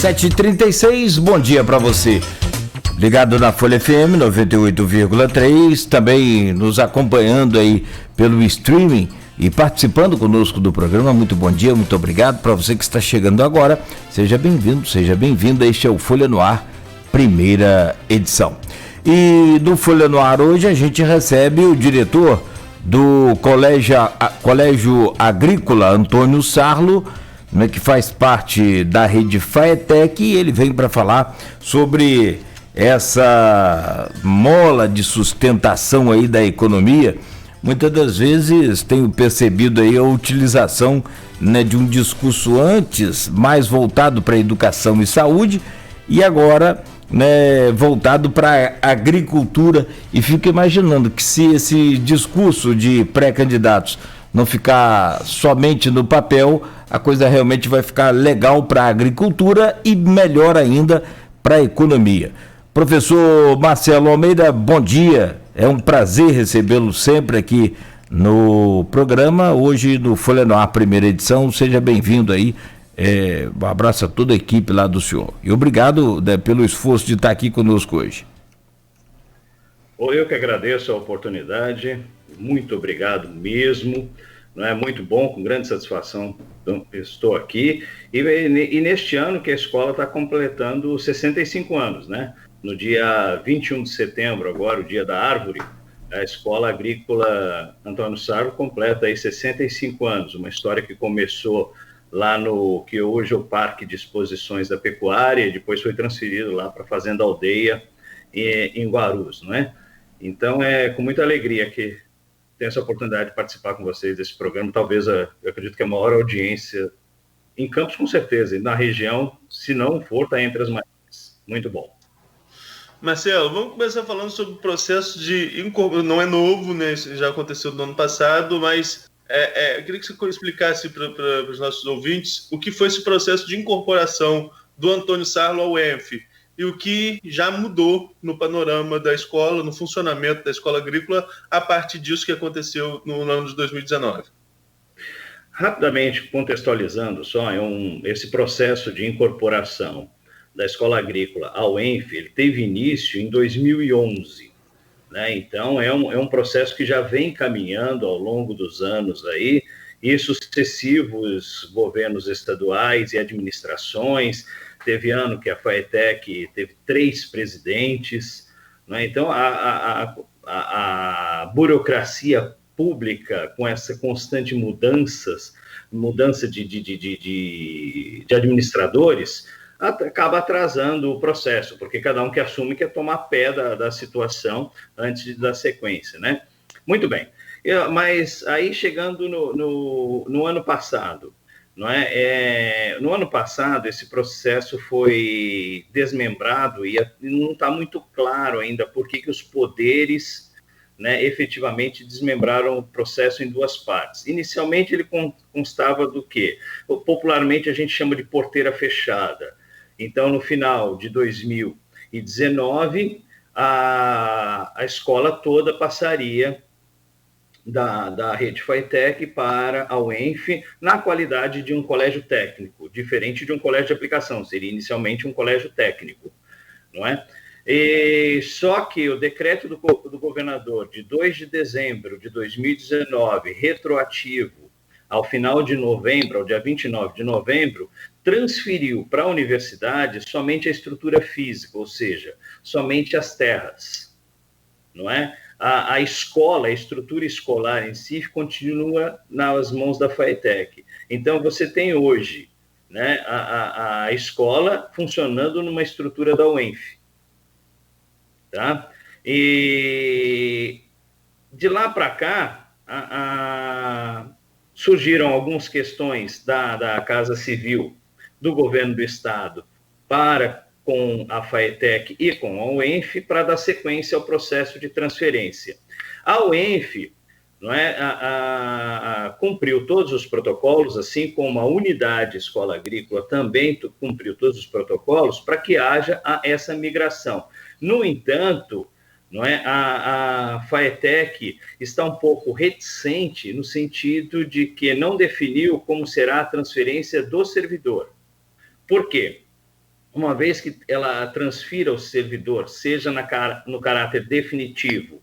7h36, bom dia para você. Ligado na Folha FM 98,3, também nos acompanhando aí pelo streaming e participando conosco do programa. Muito bom dia, muito obrigado. Para você que está chegando agora, seja bem-vindo, seja bem-vinda. Este é o Folha no Ar, primeira edição. E no Folha no Ar hoje a gente recebe o diretor do Colégio Agrícola, Antônio Sarlo, né, que faz parte da rede FAETEC, e ele vem para falar sobre essa mola de sustentação aí da economia. Muitas das vezes tenho percebido aí a utilização, né, de um discurso antes mais voltado para educação e saúde e agora, né, voltado para a agricultura, e fico imaginando que se esse discurso de pré-candidatos não ficar somente no papel, a coisa realmente vai ficar legal para a agricultura e melhor ainda para a economia. Professor Marcelo Almeida, bom dia. É um prazer recebê-lo sempre aqui no programa. Hoje no Folha no Ar, primeira edição. Seja bem-vindo aí. Um abraço a toda a equipe lá do senhor. E obrigado, né, pelo esforço de estar aqui conosco hoje. Eu que agradeço a oportunidade. Muito obrigado mesmo. Não é muito bom, com grande satisfação estou aqui. E neste ano que a escola está completando 65 anos, né? No dia 21 de setembro, agora, o dia da árvore, a Escola Agrícola Antônio Sarlo completa aí 65 anos, uma história que começou lá no que hoje é o Parque de Exposições da Pecuária, e depois foi transferido lá para a Fazenda Aldeia, em Guarus, não é? Então, é com muita alegria que tenho essa oportunidade de participar com vocês desse programa. Talvez, eu acredito que a maior audiência em Campos, com certeza, e na região, se não for, está entre as maiores. Muito bom. Marcelo, vamos começar falando sobre o processo de incorporação. Não é novo, né? Isso já aconteceu no ano passado, mas eu queria que você explicasse para os nossos ouvintes o que foi esse processo de incorporação do Antônio Sarlo ao ENF e o que já mudou no panorama da escola, no funcionamento da escola agrícola, a partir disso que aconteceu no ano de 2019. Rapidamente contextualizando só, esse processo de incorporação da escola agrícola ao ENF, ele teve início em 2011, né? Então é um processo que já vem caminhando ao longo dos anos aí, e sucessivos governos estaduais e administrações. Teve ano que a FAETEC teve 3 presidentes, né? Então a burocracia pública, com essa constante mudança de administradores, acaba atrasando o processo, porque cada um que assume quer tomar pé da situação antes da sequência, né? Muito bem. Mas aí, chegando no ano passado, não é? No ano passado, esse processo foi desmembrado e não está muito claro ainda por que os poderes, né, efetivamente desmembraram o processo em 2 partes. Inicialmente, ele constava do quê? Popularmente, a gente chama de porteira fechada. Então, no final de 2019, a escola toda passaria da rede FAETEC para a UENF na qualidade de um colégio técnico, diferente de um colégio de aplicação, seria inicialmente um colégio técnico, não é? Só que o decreto do governador de 2 de dezembro de 2019, retroativo ao final de novembro, ao dia 29 de novembro, transferiu para a universidade somente a estrutura física, ou seja, somente as terras, não é? A escola, a estrutura escolar em si, continua nas mãos da FAETEC. Então, você tem hoje, né, a escola funcionando numa estrutura da UENF. Tá? E de lá para cá, surgiram algumas questões da Casa Civil, do governo do Estado, com a FAETEC e com a UENF, para dar sequência ao processo de transferência. A UENF, não é, cumpriu todos os protocolos, assim como a unidade escola agrícola também cumpriu todos os protocolos para que haja essa migração. No entanto, não é, a FAETEC está um pouco reticente no sentido de que não definiu como será a transferência do servidor. Por quê? uma vez que ela transfira o servidor, seja no caráter definitivo,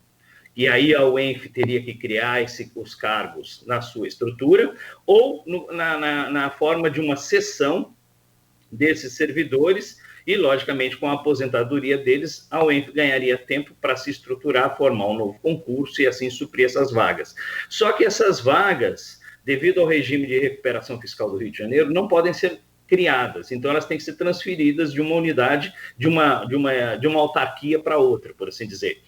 e aí a UENF teria que criar os cargos na sua estrutura, ou na forma de uma cessão desses servidores, e, logicamente, com a aposentadoria deles, a UENF ganharia tempo para se estruturar, formar um novo concurso e, assim, suprir essas vagas. Só que essas vagas, devido ao regime de recuperação fiscal do Rio de Janeiro, não podem ser criadas, então elas têm que ser transferidas de uma unidade, de uma autarquia para outra, por assim dizer.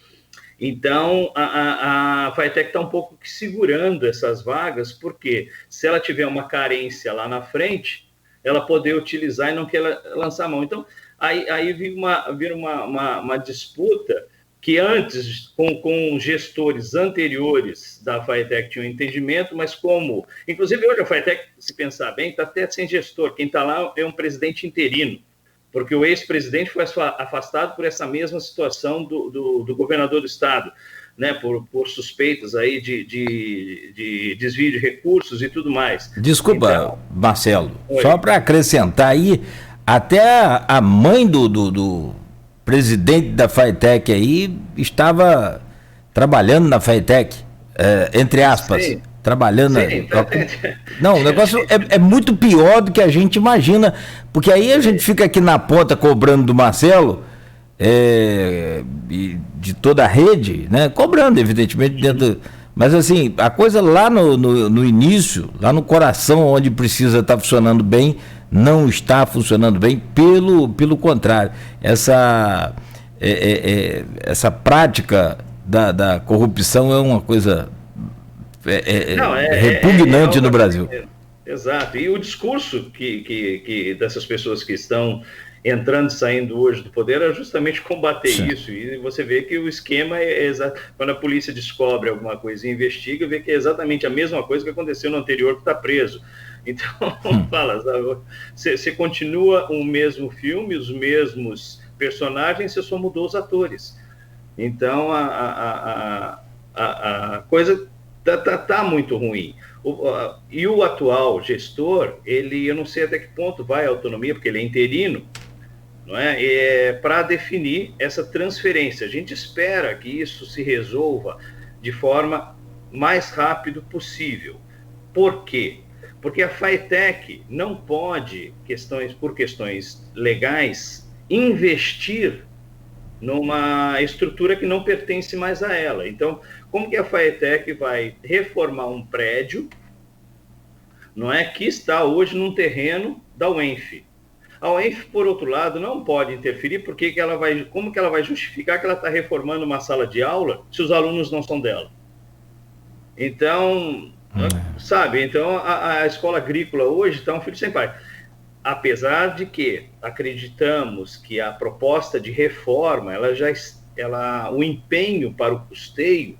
Então, a FATEC está um pouco segurando essas vagas, porque se ela tiver uma carência lá na frente, ela poder utilizar e não quer lançar a mão. Então, aí vira uma disputa que antes, com gestores anteriores da FATEC tinha um entendimento, mas como... Inclusive, hoje a FATEC, se pensar bem, está até sem gestor. Quem está lá é um presidente interino, porque o ex-presidente foi afastado por essa mesma situação do governador do estado, né, por suspeitas aí de desvio de recursos e tudo mais. Desculpa, então, Marcelo, só para acrescentar aí, até a mãe do presidente da FATEC aí estava trabalhando na FATEC, entre aspas. Sim. Trabalhando. Sim, Não, o negócio é muito pior do que a gente imagina, porque aí a gente fica aqui na ponta cobrando do Marcelo, de toda a rede, né? Cobrando, evidentemente, mas assim, a coisa lá no início, lá no coração, onde precisa estar funcionando bem, não está funcionando bem, pelo contrário. Essa prática da corrupção é uma coisa repugnante no Brasil. Exato. E o discurso que dessas pessoas que estão entrando e saindo hoje do poder é justamente combater Sim. isso. E você vê que o esquema quando a polícia descobre alguma coisa e investiga, vê que é exatamente a mesma coisa que aconteceu no anterior que está preso. Então, fala, você continua o mesmo filme, os mesmos personagens, você só mudou os atores. Então, a coisa tá muito ruim. E o atual gestor, eu não sei até que ponto vai a autonomia, porque ele é interino, não é? Para definir essa transferência. A gente espera que isso se resolva de forma mais rápida possível. Por quê? Porque a FATEC não pode, por questões legais, investir numa estrutura que não pertence mais a ela. Então, como que a FATEC vai reformar um prédio, não é, que está hoje num terreno da UENF? A UENF, por outro lado, não pode interferir, porque como que ela vai justificar que ela está reformando uma sala de aula se os alunos não são dela? Então, sabe, então a escola agrícola hoje está um filho sem pai. Apesar de que acreditamos que a proposta de reforma, o empenho para o custeio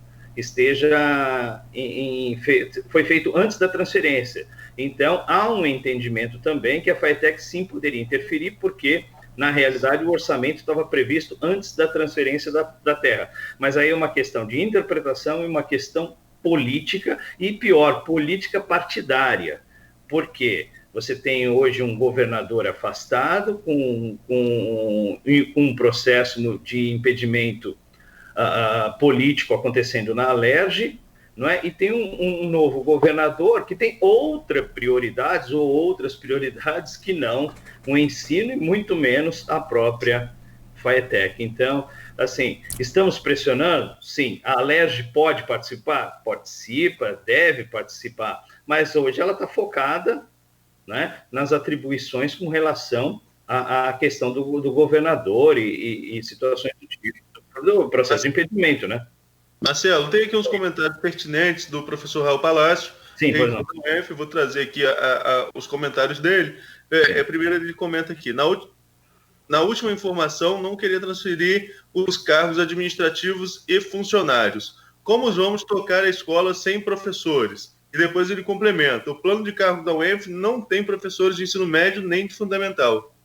foi feito antes da transferência. Então, há um entendimento também que a FATEC sim poderia interferir, porque, na realidade, o orçamento estava previsto antes da transferência da terra. Mas aí é uma questão de interpretação e uma questão política, e pior, política partidária. Por quê? Você tem hoje um governador afastado com um processo de impedimento político acontecendo na Alerj, não é? E tem um novo governador que tem outras prioridades que não o ensino e muito menos a própria FATEC. Então, assim, estamos pressionando? Sim. A Alerj pode participar? Participa, deve participar, mas hoje ela está focada, né, nas atribuições com relação à questão do governador e situações do processo de impedimento, né? Marcelo, tem aqui uns comentários pertinentes do professor Raul Palácio. Sim, pois não. Vou trazer aqui os comentários dele. Primeiro ele comenta aqui, na última informação, não queria transferir os cargos administrativos e funcionários. Como vamos tocar a escola sem professores? E depois ele complementa, o plano de cargo da UENF não tem professores de ensino médio nem de fundamental.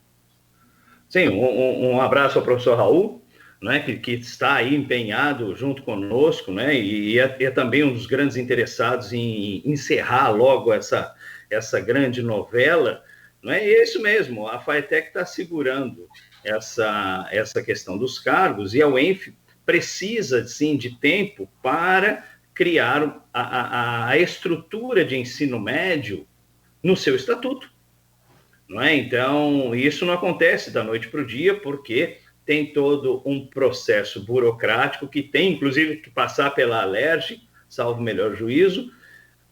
Sim, um abraço ao professor Raul, né, que está aí empenhado junto conosco, né, e é também um dos grandes interessados em encerrar logo essa grande novela Não é isso mesmo, a FATEC está segurando essa questão dos cargos e a UENF precisa, sim, de tempo para criar a estrutura de ensino médio no seu estatuto. Não é? Então, isso não acontece da noite para o dia, porque tem todo um processo burocrático que tem, inclusive, que passar pela Alerj, salvo melhor juízo,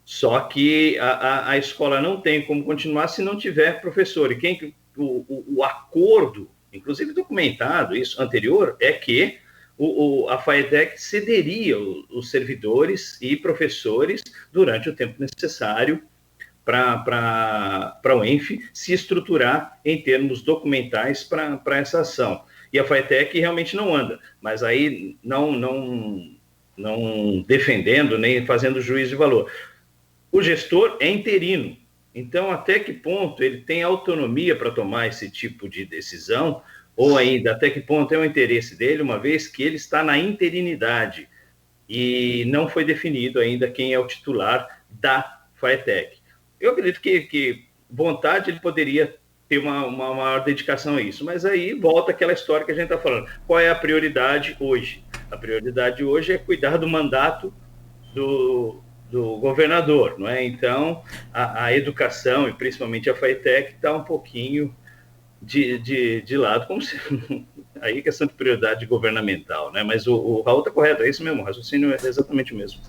só que a escola não tem como continuar se não tiver professor. E o acordo, inclusive documentado, isso anterior, é que a FATEC cederia os servidores e professores durante o tempo necessário para a UENF se estruturar em termos documentais para essa ação. E a FATEC realmente não anda, mas aí não defendendo nem fazendo juízo de valor. O gestor é interino, então até que ponto ele tem autonomia para tomar esse tipo de decisão, ou ainda até que ponto é o interesse dele, uma vez que ele está na interinidade e não foi definido ainda quem é o titular da FATEC. Eu acredito que vontade ele poderia ter uma maior dedicação a isso, mas aí volta aquela história que a gente está falando. Qual é a prioridade hoje? A prioridade hoje é cuidar do mandato do governador, não é? Então, a educação, e principalmente a FATEC, está um pouquinho de lado, como se... Aí é questão de prioridade governamental, né? Mas o Raul está correto, é isso mesmo, o raciocínio é exatamente o mesmo.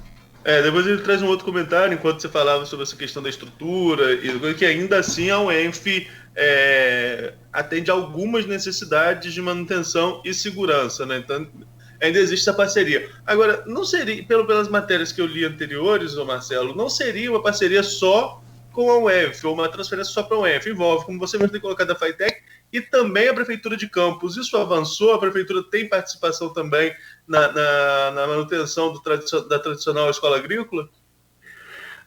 Depois ele traz um outro comentário, enquanto você falava sobre essa questão da estrutura, e que ainda assim a UENF atende algumas necessidades de manutenção e segurança, né? Então, ainda existe essa parceria. Agora, não seria, pelas matérias que eu li anteriores, ô Marcelo, não seria uma parceria só com a UENF, ou uma transferência só para a UENF, envolve, como você mesmo tem colocado, a FATEC e também a Prefeitura de Campos. Isso avançou? A Prefeitura tem participação também na manutenção da tradicional escola agrícola?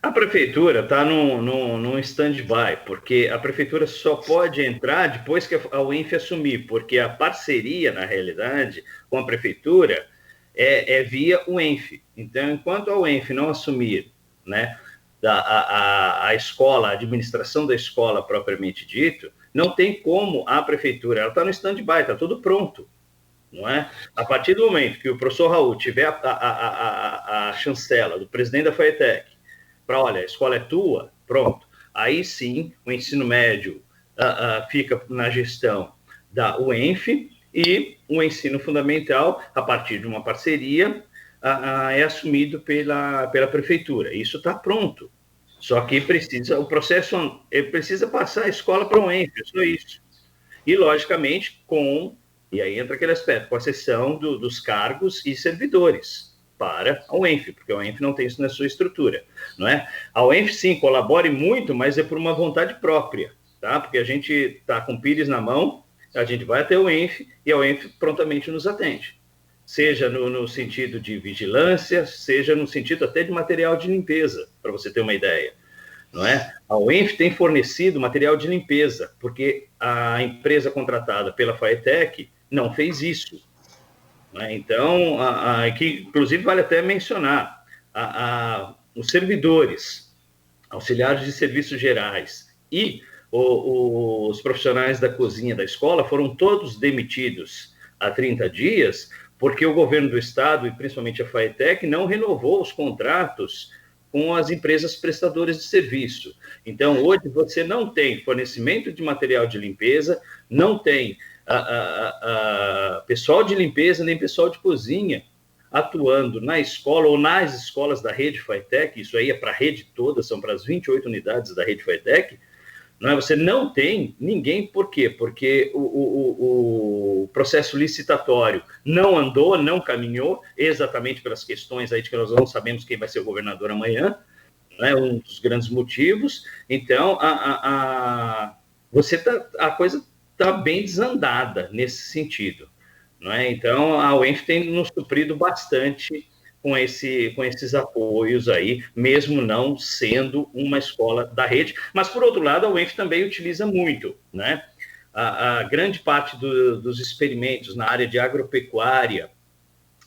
A Prefeitura está num stand-by, porque a Prefeitura só pode entrar depois que a UENF assumir, porque a parceria, na realidade, com a Prefeitura é via UENF. Então, enquanto a UENF não assumir, né, a escola, a administração da escola propriamente dito, não tem como a Prefeitura, ela está no stand-by, está tudo pronto, não é? A partir do momento que o professor Raul tiver a chancela do presidente da FATEC, para, olha, a escola é tua, pronto, aí sim o ensino médio fica na gestão da UENF e o ensino fundamental, a partir de uma parceria, é assumido pela Prefeitura. Isso está pronto. Só que o processo precisa passar a escola para a UENF, só isso. E, logicamente, e aí entra aquele aspecto, com a cessão dos cargos e servidores para a UENF, porque a UENF não tem isso na sua estrutura, não é? A UENF, sim, colabora muito, mas é por uma vontade própria, tá? Porque a gente está com o Pires na mão, a gente vai até a UENF e a UENF prontamente nos atende. Seja no sentido de vigilância, seja no sentido até de material de limpeza, para você ter uma ideia, não é? A UENF tem fornecido material de limpeza, porque a empresa contratada pela FATEC não fez isso, não é? Então, que inclusive vale até mencionar, os servidores, auxiliares de serviços gerais e os profissionais da cozinha da escola foram todos demitidos há 30 dias, porque o governo do estado, e principalmente a FATEC, não renovou os contratos com as empresas prestadoras de serviço. Então, hoje, você não tem fornecimento de material de limpeza, não tem pessoal de limpeza, nem pessoal de cozinha atuando na escola ou nas escolas da rede FATEC, isso aí é para a rede toda, são para as 28 unidades da rede FATEC. Não é? Você não tem ninguém, por quê? Porque o processo licitatório não andou, não caminhou, exatamente pelas questões aí de que nós não sabemos quem vai ser o governador amanhã, né? Um dos grandes motivos. Então, a coisa está bem desandada nesse sentido, não é? Então, a UENF tem nos suprido bastante com esses apoios aí, mesmo não sendo uma escola da rede. Mas, por outro lado, a UENF também utiliza muito, né? A grande parte dos experimentos na área de agropecuária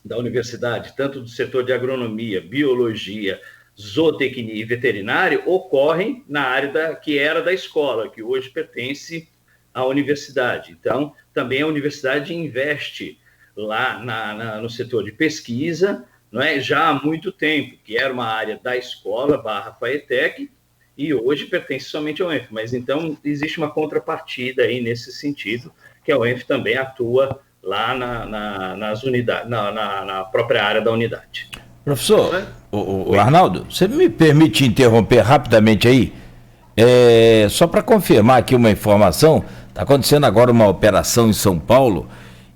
da universidade, tanto do setor de agronomia, biologia, zootecnia e veterinário ocorrem na área que era da escola, que hoje pertence à universidade. Então, também a universidade investe lá no setor de pesquisa, não é? Já há muito tempo, que era uma área da escola / FAETEC, e hoje pertence somente ao UENF. Mas então existe uma contrapartida aí nesse sentido, que a UENF também atua lá nas unidades, na própria área da unidade. Professor, o Arnaldo, você me permite interromper rapidamente aí? Só para confirmar aqui uma informação, está acontecendo agora uma operação em São Paulo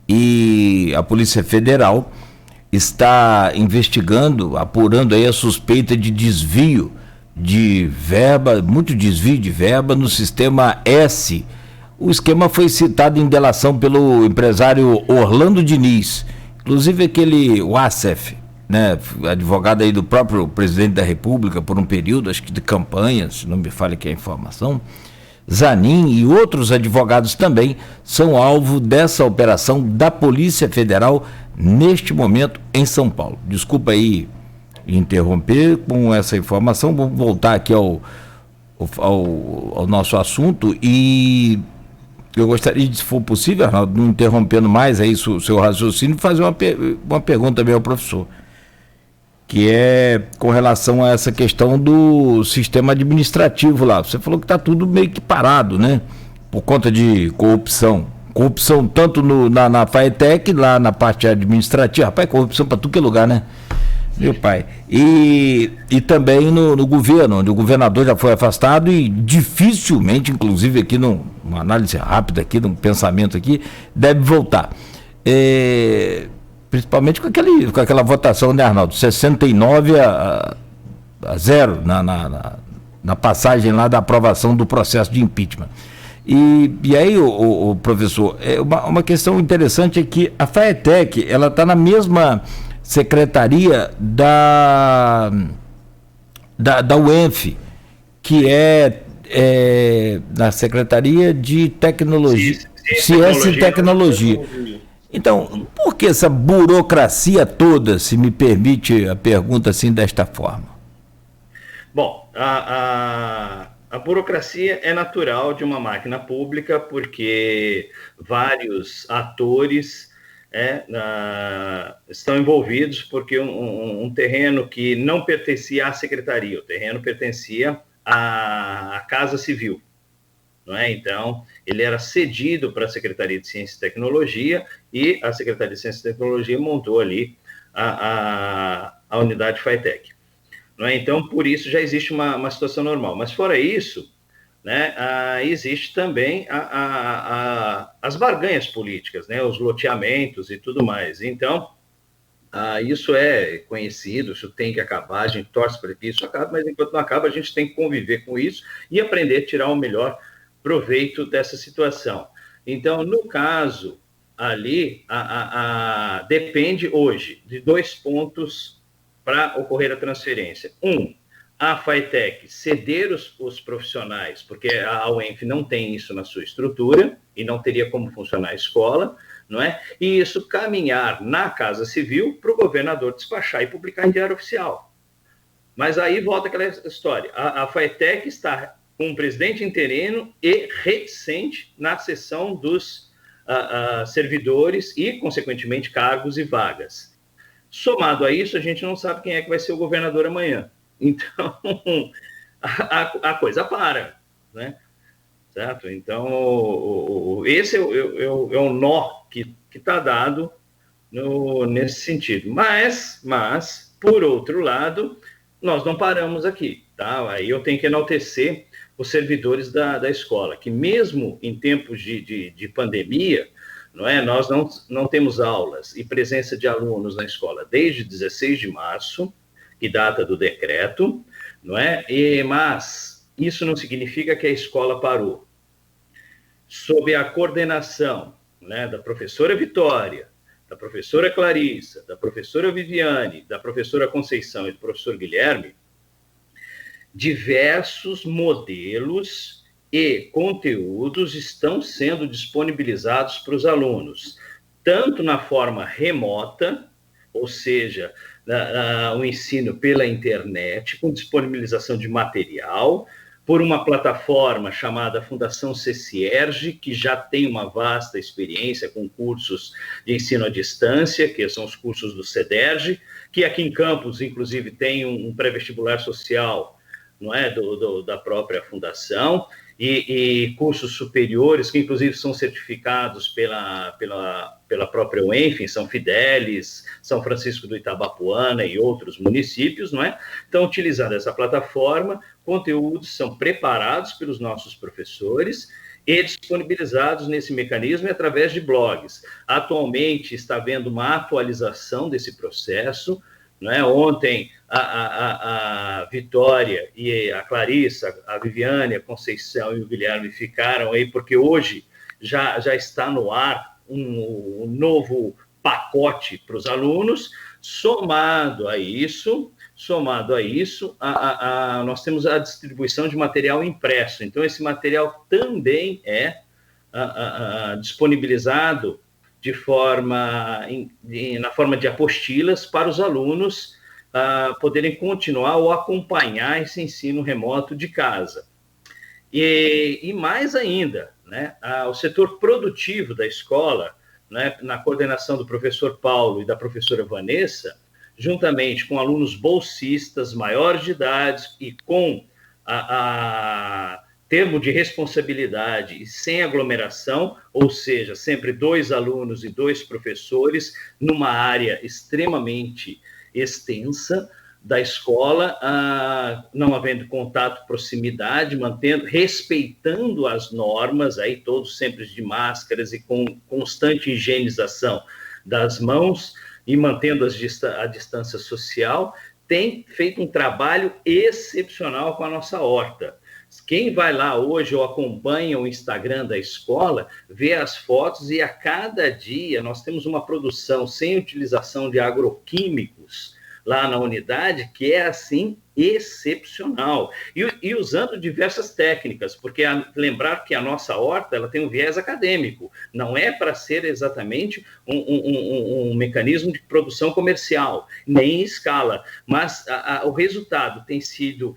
e a Polícia Federal está investigando, apurando aí a suspeita de desvio de verba, muito desvio de verba no sistema S. O esquema foi citado em delação pelo empresário Orlando Diniz, inclusive o Acef, né, advogado aí do próprio presidente da República por um período, acho que de campanha, se não me falha aqui a informação. Zanin e outros advogados também são alvo dessa operação da Polícia Federal neste momento em São Paulo. Desculpa aí interromper com essa informação, vamos voltar aqui ao nosso assunto e eu gostaria de, se for possível, Arnaldo, não interrompendo mais aí o seu raciocínio, fazer uma pergunta também ao professor, que é com relação a essa questão do sistema administrativo lá. Você falou que está tudo meio que parado, né? Por conta de corrupção. Corrupção tanto na FAETEC, lá na parte administrativa. Rapaz, corrupção para tudo que é lugar, né? Meu pai. E também no governo, onde o governador já foi afastado e dificilmente, inclusive aqui numa análise rápida aqui, num pensamento aqui, deve voltar. Principalmente com aquela votação, né, Arnaldo? 69-0 na passagem lá da aprovação do processo de impeachment. E aí, o professor, uma questão interessante é que a FAETEC, ela está na mesma secretaria da UENF, que é na Secretaria de Ciência e Tecnologia. Então, por que essa burocracia toda, se me permite a pergunta assim desta forma? Bom, a burocracia é natural de uma máquina pública, porque vários atores estão envolvidos, porque um terreno que não pertencia à secretaria, o terreno pertencia à Casa Civil. Não é? Então, ele era cedido para a Secretaria de Ciência e Tecnologia e a Secretaria de Ciência e Tecnologia montou ali a unidade FAETEC. Não é? Então, por isso já existe uma situação normal. Mas fora isso, né, existe também as barganhas políticas, né, os loteamentos e tudo mais. Então, isso é conhecido, isso tem que acabar, a gente torce para que isso acabe, mas enquanto não acaba, a gente tem que conviver com isso e aprender a tirar o melhor proveito dessa situação. Então, no caso ali, depende hoje de 2 pontos para ocorrer a transferência. A FAETEC ceder os profissionais, porque a UENF não tem isso na sua estrutura e não teria como funcionar a escola, não é? E isso caminhar na Casa Civil para o governador despachar e publicar em diário oficial. Mas aí volta aquela história. A FAETEC está com um presidente interino e reticente na cessão dos servidores e, consequentemente, cargos e vagas. Somado a isso, a gente não sabe quem é que vai ser o governador amanhã. Então, a coisa para, né? Certo? Então, esse é o nó que está dado nesse sentido. Mas, por outro lado, nós não paramos aqui, tá? Aí eu tenho que enaltecer os servidores da escola, que mesmo em tempos de pandemia, não é? Nós não temos aulas e presença de alunos na escola desde 16 de março, que data do decreto, não é? Mas isso não significa que a escola parou. Sob a coordenação, né, da professora Vitória, da professora Clarissa, da professora Viviane, da professora Conceição e do professor Guilherme, diversos modelos e conteúdos estão sendo disponibilizados para os alunos, tanto na forma remota, ou seja, o ensino pela internet, com disponibilização de material, por uma plataforma chamada Fundação CCERJ, que já tem uma vasta experiência com cursos de ensino à distância, que são os cursos do CEDERJ, que aqui em Campos, inclusive, tem um pré-vestibular social, não é, da própria fundação, e cursos superiores, que inclusive são certificados pela própria UENF, em São Fidélis, São Francisco do Itabapoana e outros municípios, não é? Então, utilizando essa plataforma, conteúdos são preparados pelos nossos professores e disponibilizados nesse mecanismo através de blogs. Atualmente está havendo uma atualização desse processo, não é? Ontem a Vitória e a Clarissa, a Viviane, a Conceição e o Guilherme ficaram aí, porque hoje já está no ar um novo pacote para os alunos. Somado a isso, nós temos a distribuição de material impresso. Então, esse material também é disponibilizado na forma de apostilas para os alunos poderem continuar ou acompanhar esse ensino remoto de casa. E mais ainda, né, o setor produtivo da escola, né, na coordenação do professor Paulo e da professora Vanessa, juntamente com alunos bolsistas maiores de idade e com termo de responsabilidade e sem aglomeração, ou seja, sempre 2 alunos e 2 professores, numa área extremamente extensa da escola, não havendo contato, proximidade, respeitando as normas, aí todos sempre de máscaras e com constante higienização das mãos e mantendo a distância social, tem feito um trabalho excepcional com a nossa horta. Quem vai lá hoje ou acompanha o Instagram da escola, vê as fotos e a cada dia nós temos uma produção sem utilização de agroquímicos lá na unidade, que é, assim, excepcional. E usando diversas técnicas, porque lembrar que a nossa horta ela tem um viés acadêmico, não é para ser exatamente um mecanismo de produção comercial, nem em escala, mas o resultado tem sido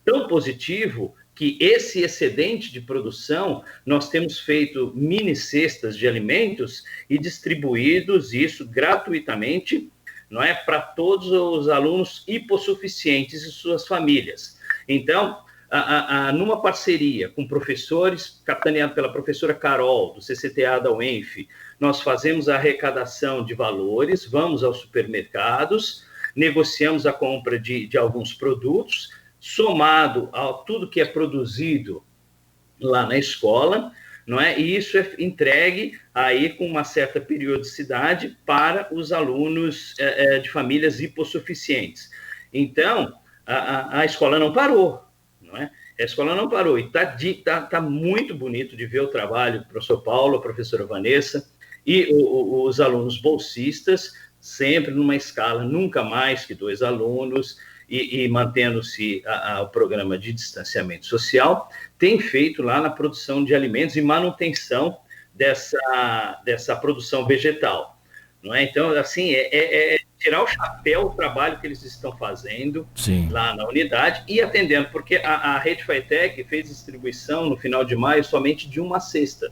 tão positivo que esse excedente de produção, nós temos feito mini cestas de alimentos e distribuídos isso gratuitamente, não é, para todos os alunos hipossuficientes e suas famílias. Então, numa parceria com professores, capitaneado pela professora Carol, do CCTA da UENF, nós fazemos a arrecadação de valores, vamos aos supermercados, negociamos a compra de alguns produtos, somado a tudo que é produzido lá na escola, não é? E isso é entregue aí com uma certa periodicidade para os alunos de famílias hipossuficientes. Então, a escola não parou, não é? A escola não parou e tá muito bonito de ver o trabalho do professor Paulo, a professora Vanessa e os alunos bolsistas, sempre numa escala nunca mais que 2 alunos, e mantendo-se o programa de distanciamento social, tem feito lá na produção de alimentos e manutenção dessa produção vegetal. Não é? Então, assim, é tirar o chapéu o trabalho que eles estão fazendo Sim. lá na unidade e atendendo, porque a Rede Faetec fez distribuição no final de maio somente de uma cesta,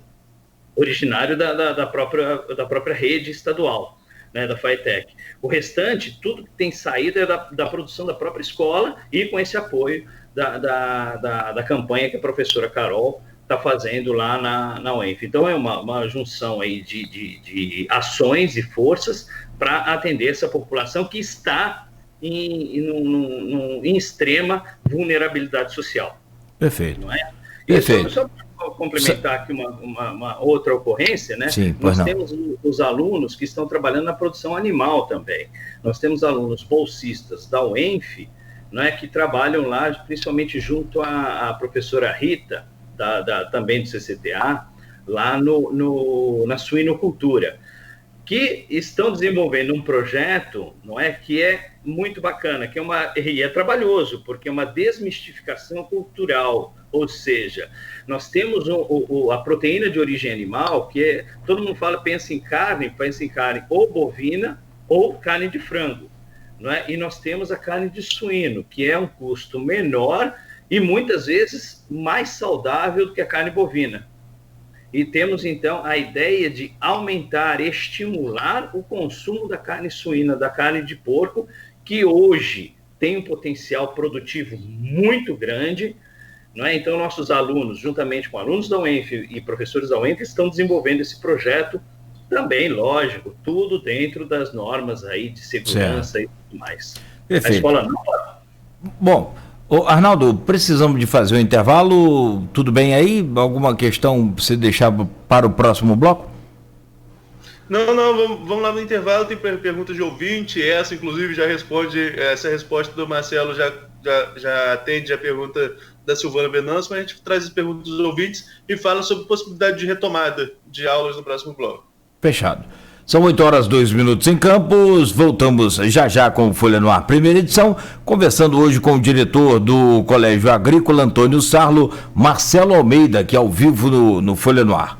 originário da própria rede estadual. Né, da Faetec. O restante, tudo que tem saído é da produção da própria escola e com esse apoio da campanha que a professora Carol está fazendo lá na UENF. Então, é uma junção aí de ações e forças para atender essa população que está em extrema vulnerabilidade social. Perfeito. Não é? Perfeito. Só complementar aqui uma outra ocorrência, né? Sim, nós temos os alunos que estão trabalhando na produção animal também. Nós temos alunos bolsistas da UENF, né, que trabalham lá, principalmente junto à professora Rita, também do CCTA, lá na suinocultura, que estão desenvolvendo um projeto, não é, que é muito bacana, e é trabalhoso, porque é uma desmistificação cultural. Ou seja, nós temos a proteína de origem animal, que todo mundo pensa em carne ou bovina ou carne de frango. não é? E nós temos a carne de suíno, que é um custo menor e muitas vezes mais saudável do que a carne bovina. E temos, então, a ideia de aumentar, estimular o consumo da carne suína, da carne de porco, que hoje tem um potencial produtivo muito grande, não é? Então, nossos alunos, juntamente com alunos da UENF e professores da UENF, estão desenvolvendo esse projeto também, lógico, tudo dentro das normas aí de segurança, certo, e tudo mais. Perfeito. A escola não pode. Bom, Arnaldo, precisamos de fazer um intervalo, tudo bem aí? Alguma questão para você deixar para o próximo bloco? Não, vamos lá no intervalo, tem perguntas de ouvinte, essa inclusive já responde, essa resposta do Marcelo já atende a pergunta da Silvana Venâncio, mas a gente traz as perguntas dos ouvintes e fala sobre possibilidade de retomada de aulas no próximo bloco. Fechado. São 8h02 em Campos, voltamos já com o Folha no Ar, primeira edição, conversando hoje com o diretor do Colégio Agrícola, Antônio Sarlo, Marcelo Almeida, que é ao vivo no Folha no Ar.